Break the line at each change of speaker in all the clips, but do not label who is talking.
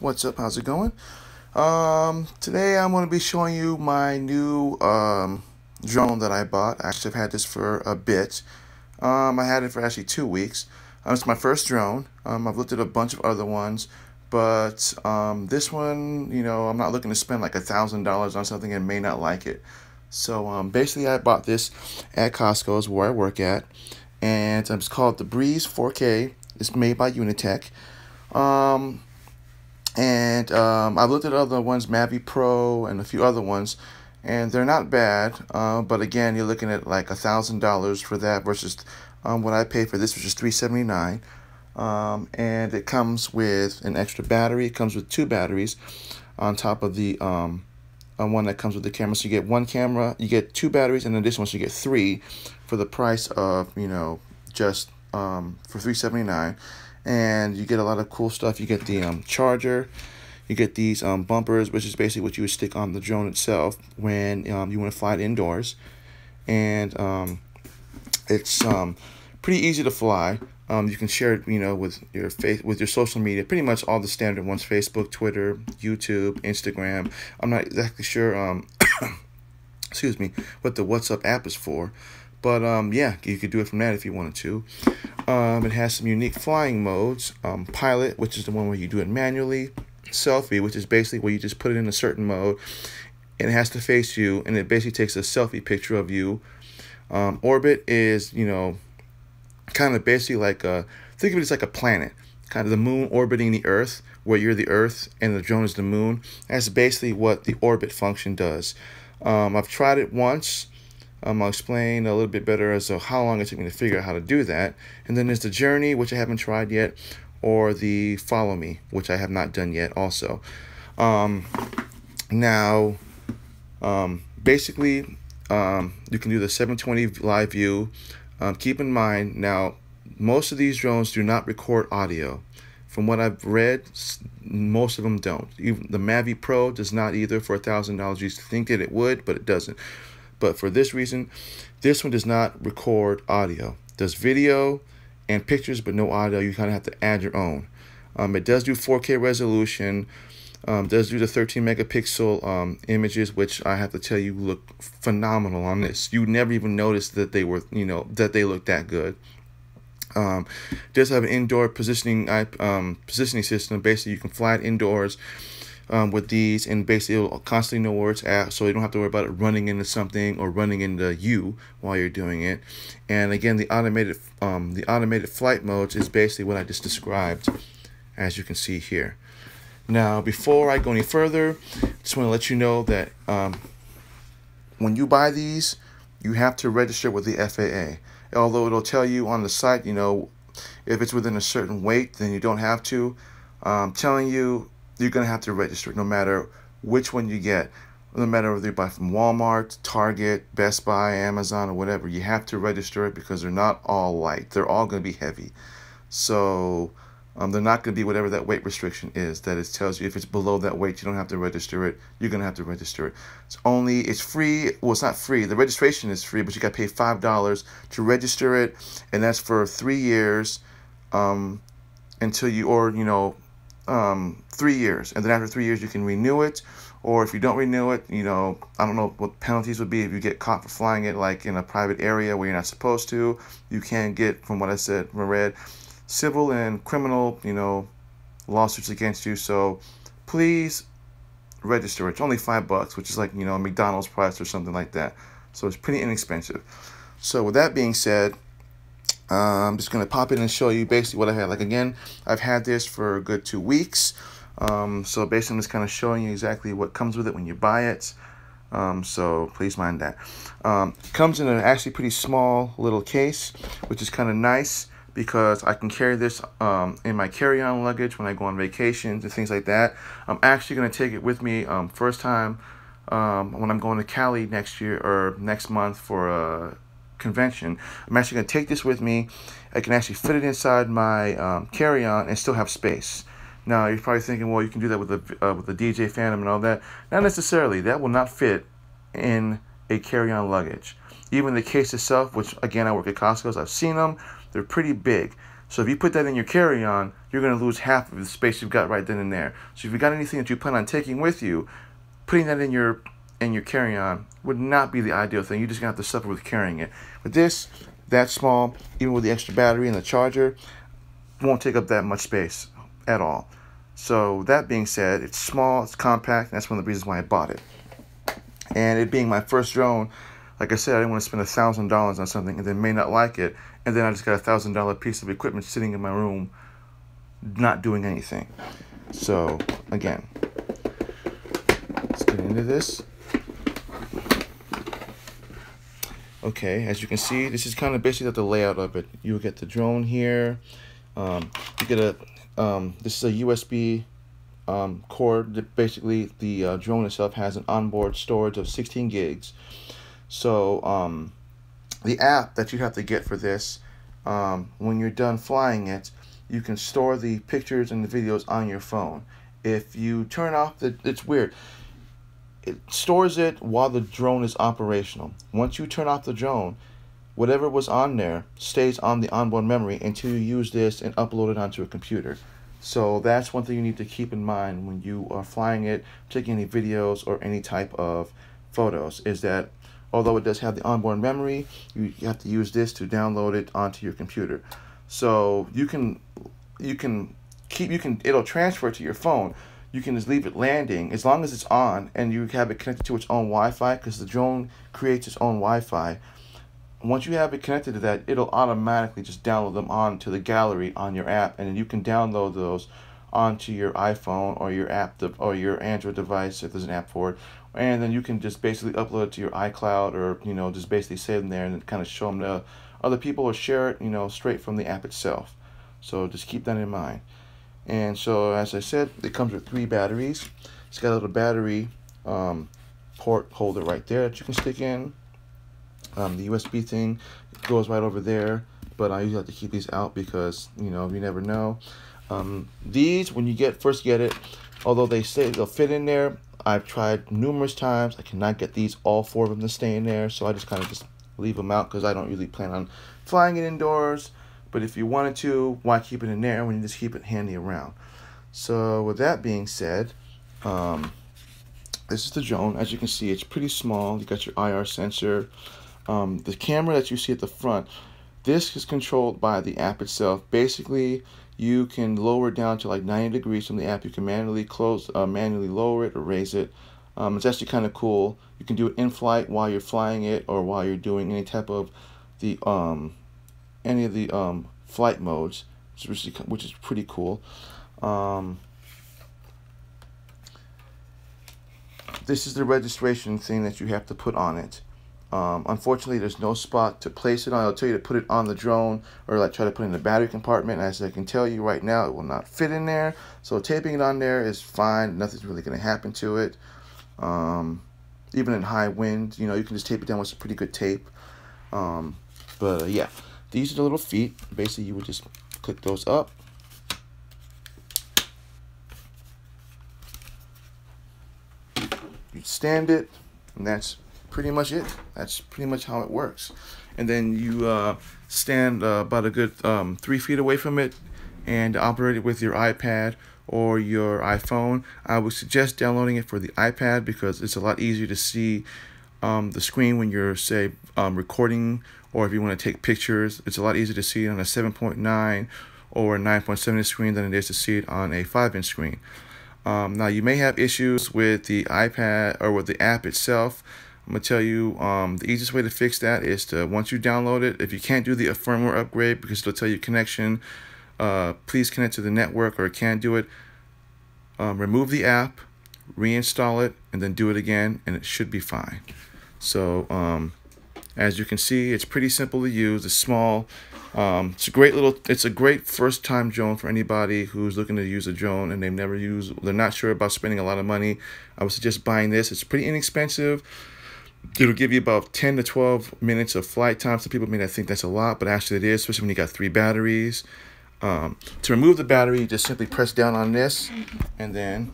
What's up? How's it going? Today I'm going to be showing you my new drone that I bought. Actually, I've had this for a bit. I had it for actually 2 weeks. It's my first drone. I've looked at a bunch of other ones, but this one, I'm not looking to spend like $1,000 on something and may not like it. So basically, I bought this at Costco's where I work at, and it's called the Breeze 4K. It's made by Yuneec. Um, and I've looked at other ones, Mavi Pro and a few other ones, and they're not bad. But again, you're looking at like $1,000 for that versus what I paid for this, which is $379. And it comes with an extra battery. It comes with two batteries on top of the one that comes with the camera. So you get one camera, you get two batteries, and in addition, once you get three for the price of just for $379. And you get a lot of cool stuff. You get the charger, you get these bumpers, which is basically what you would stick on the drone itself when you want to fly it indoors. And it's pretty easy to fly. You can share it, with your social media, pretty much all the standard ones: Facebook, Twitter, YouTube, Instagram. I'm not exactly sure, excuse me, what the WhatsApp app is for, but yeah, you could do it from that if you wanted to. It has some unique flying modes. Pilot, which is the one where you do it manually. Selfie, which is basically where you just put it in a certain mode, and it has to face you, and it basically takes a selfie picture of you. Orbit is, kind of basically like think of it as like a planet, kind of the moon orbiting the Earth, where you're the Earth and the drone is the moon. That's basically what the orbit function does. I've tried it once. I'll explain a little bit better as to how long it took me to figure out how to do that. And then there's the journey, which I haven't tried yet, or the follow me, which I have not done yet also. Now, basically, you can do the 720 live view. Keep in mind, now, most of these drones do not record audio. From what I've read, most of them don't. Even the Mavi Pro does not either for $1,000. You used to think that it would, but it doesn't. But for this reason, this one does not record audio. It does video and pictures, but no audio. You kind of have to add your own. It does do 4K resolution. Does do the 13 megapixel images, which I have to tell you look phenomenal on this. You never even noticed that they were, that they looked that good. Does have an indoor positioning system. Basically, you can fly it indoors with these, and basically it'll constantly know where it's at, so you don't have to worry about it running into something or running into you while you're doing it. And again, the automated flight modes is basically what I just described, as you can see here. Now, before I go any further, just want to let you know that when you buy these, you have to register with the FAA. Although it'll tell you on the site, if it's within a certain weight, then you don't have to. I'm telling you, you're going to have to register no matter which one you get. No matter whether you buy from Walmart, Target, Best Buy, Amazon, or whatever, you have to register it because they're not all light. They're all going to be heavy. So they're not going to be whatever that weight restriction is. That it tells you if it's below that weight, you don't have to register it. You're going to have to register it. It's free. Well, it's not free. The registration is free, but you got to pay $5 to register it, and that's for 3 years until you, 3 years. And then after 3 years, you can renew it. Or if you don't renew it, I don't know what penalties would be if you get caught for flying it like in a private area where you're not supposed to. You can get, from what I read, civil and criminal, lawsuits against you. So please register. It's only $5, which is like, a McDonald's price or something like that. So it's pretty inexpensive. So with that being said, I'm just going to pop in and show you basically what I had. Like, again, I've had this for a good 2 weeks. So basically I'm just kind of showing you exactly what comes with it when you buy it. So please mind that. Comes in an actually pretty small little case, which is kind of nice because I can carry this in my carry-on luggage when I go on vacations and things like that. I'm actually going to take it with me first time when I'm going to Cali next year or next month for a convention. I'm actually going to take this with me. I can actually fit it inside my carry-on and still have space. Now, you're probably thinking, well, you can do that with the DJ Phantom and all that. Not necessarily. That will not fit in a carry-on luggage. Even the case itself, which, again, I work at Costco's, I've seen them. They're pretty big. So if you put that in your carry-on, you're going to lose half of the space you've got right then and there. So if you got anything that you plan on taking with you, putting that in your carry-on would not be the ideal thing. You're just going to have to suffer with carrying it. With this, that small, even with the extra battery and the charger, won't take up that much space at all. So that being said, it's small, it's compact, and that's one of the reasons why I bought it. And it being my first drone, like I said, I didn't want to spend $1,000 on something and then may not like it, and then I just got a $1,000 piece of equipment sitting in my room not doing anything. So again, let's get into this. Okay, as you can see, this is kind of basically the layout of it. You'll get the drone here. You get a this is a USB cord. That basically, the drone itself has an onboard storage of 16 gigs. So the app that you have to get for this, when you're done flying it, you can store the pictures and the videos on your phone. If you turn off it's weird. It stores it while the drone is operational. Once you turn off the drone, whatever was on there stays on the onboard memory until you use this and upload it onto a computer. So that's one thing you need to keep in mind when you are flying it, taking any videos or any type of photos, is that although it does have the onboard memory, you have to use this to download it onto your computer. So it'll transfer to your phone. You can just leave it landing as long as it's on and you have it connected to its own Wi-Fi, because the drone creates its own Wi-Fi. Once you have it connected to that, it'll automatically just download them onto the gallery on your app, and then you can download those onto your iPhone or your or your Android device if there's an app for it, and then you can just basically upload it to your iCloud, or just basically save them there and then kind of show them to other people or share it straight from the app itself. So just keep that in mind. And so, as I said, it comes with 3 batteries. It's got a little battery port holder right there that you can stick in. The USB thing goes right over there, but I usually have to keep these out because you never know. These, when you first get it, although they say they'll fit in there, I've tried numerous times. I cannot get these all 4 of them to stay in there, so I just kind of just leave them out because I don't really plan on flying it indoors. But if you wanted to, why keep it in there when you just keep it handy around? So with that being said, this is the drone. As you can see, it's pretty small. You got your IR sensor. The camera that you see at the front, this is controlled by the app itself. Basically, you can lower it down to like 90 degrees from the app. You can manually manually lower it or raise it. It's actually kind of cool. You can do it in flight while you're flying it, or while you're doing any type of any of the flight modes, which is pretty cool. This is the registration thing that you have to put on it. Unfortunately, there's no spot to place it on. I'll tell you to put it on the drone, or like try to put it in the battery compartment. As I can tell you right now, it will not fit in there. So taping it on there is fine. Nothing's really going to happen to it. Even in high wind, you can just tape it down with some pretty good tape. But yeah, these are the little feet. Basically, you would just click those up. You stand it, and that's pretty much it. That's pretty much how it works. And then you stand about a good 3 feet away from it and operate it with your iPad or your iPhone. I would suggest downloading it for the iPad because it's a lot easier to see the screen when you're, say, recording, or if you want to take pictures. It's a lot easier to see it on a 7.9 or a 9.7 screen than it is to see it on a 5-inch screen. Now, you may have issues with the iPad or with the app itself. I'm going to tell you the easiest way to fix that is to, once you download it, if you can't do the firmware upgrade because it'll tell you connection, please connect to the network, or it can't do it, remove the app, reinstall it, and then do it again, and it should be fine. So as you can see, it's pretty simple to use. It's small. It's a great first-time drone for anybody who's looking to use a drone and they're not sure about spending a lot of money. I would suggest buying this. It's pretty inexpensive. It'll give you about 10 to 12 minutes of flight time. Some people may not think that's a lot, but actually it is, especially when you got 3 batteries. To remove the battery, you just simply press down on this, and then,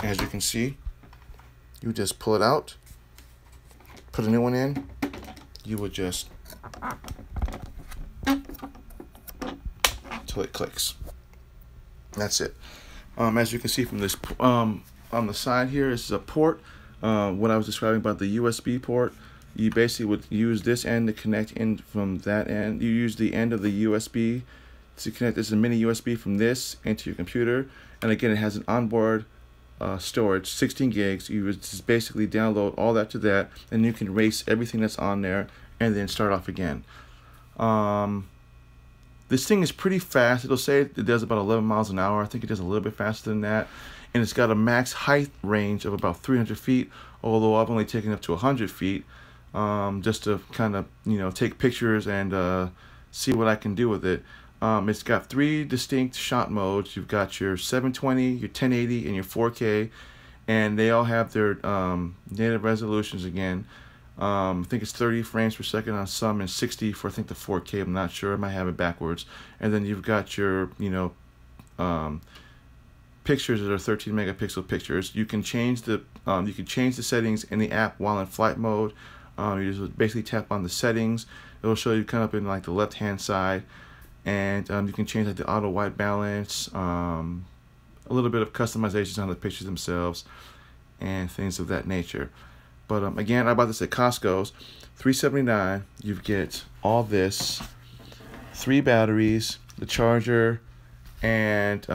as you can see, you just pull it out, put a new one in. You would just until it clicks. That's it. As you can see from this, on the side here is a port. What I was describing about the USB port, you basically would use this end to connect in from that end. You use the end of the USB to connect. This is a mini USB from this into your computer, and again, it has an onboard storage, 16 gigs. You would just basically download all that to that, and you can erase everything that's on there and then start off again. This thing is pretty fast. It'll say it does about 11 miles an hour. I think it does a little bit faster than that. And it's got a max height range of about 300 feet, although I've only taken up to 100 feet just to kind of, take pictures and see what I can do with it. It's got 3 distinct shot modes. You've got your 720, your 1080, and your 4K, and they all have their native resolutions again. I think it's 30 frames per second on some and 60 for I think the 4K. I'm not sure. I might have it backwards. And then you've got your pictures that are 13 megapixel pictures. You can change the settings in the app while in flight mode. You just basically tap on the settings. It'll show you kind of in like the left hand side, and you can change like the auto white balance, a little bit of customizations on the pictures themselves, and things of that nature. But again, I bought this at Costco's, $3.79. You get all this, 3 batteries, the charger, and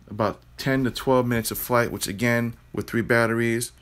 about 10 to 12 minutes of flight, which again, with 3 batteries,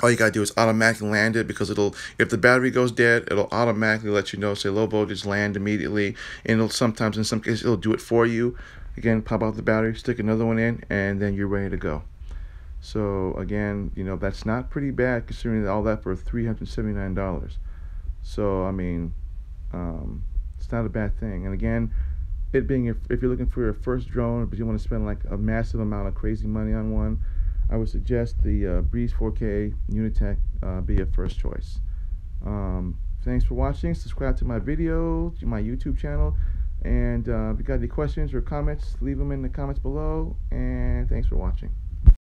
all you gotta do is automatically land it, because if the battery goes dead, it'll automatically let you know, say low voltage, land immediately, and in some cases, it'll do it for you. Again, pop out the battery, stick another one in, and then you're ready to go. So again, that's not pretty bad considering all that for $379. So I mean, it's not a bad thing. And again, it being if you're looking for your first drone, but you want to spend like a massive amount of crazy money on one, I would suggest the Breeze 4K Yuneec be a first choice. Thanks for watching. Subscribe to my video, to my YouTube channel, and if you got any questions or comments, leave them in the comments below. And thanks for watching.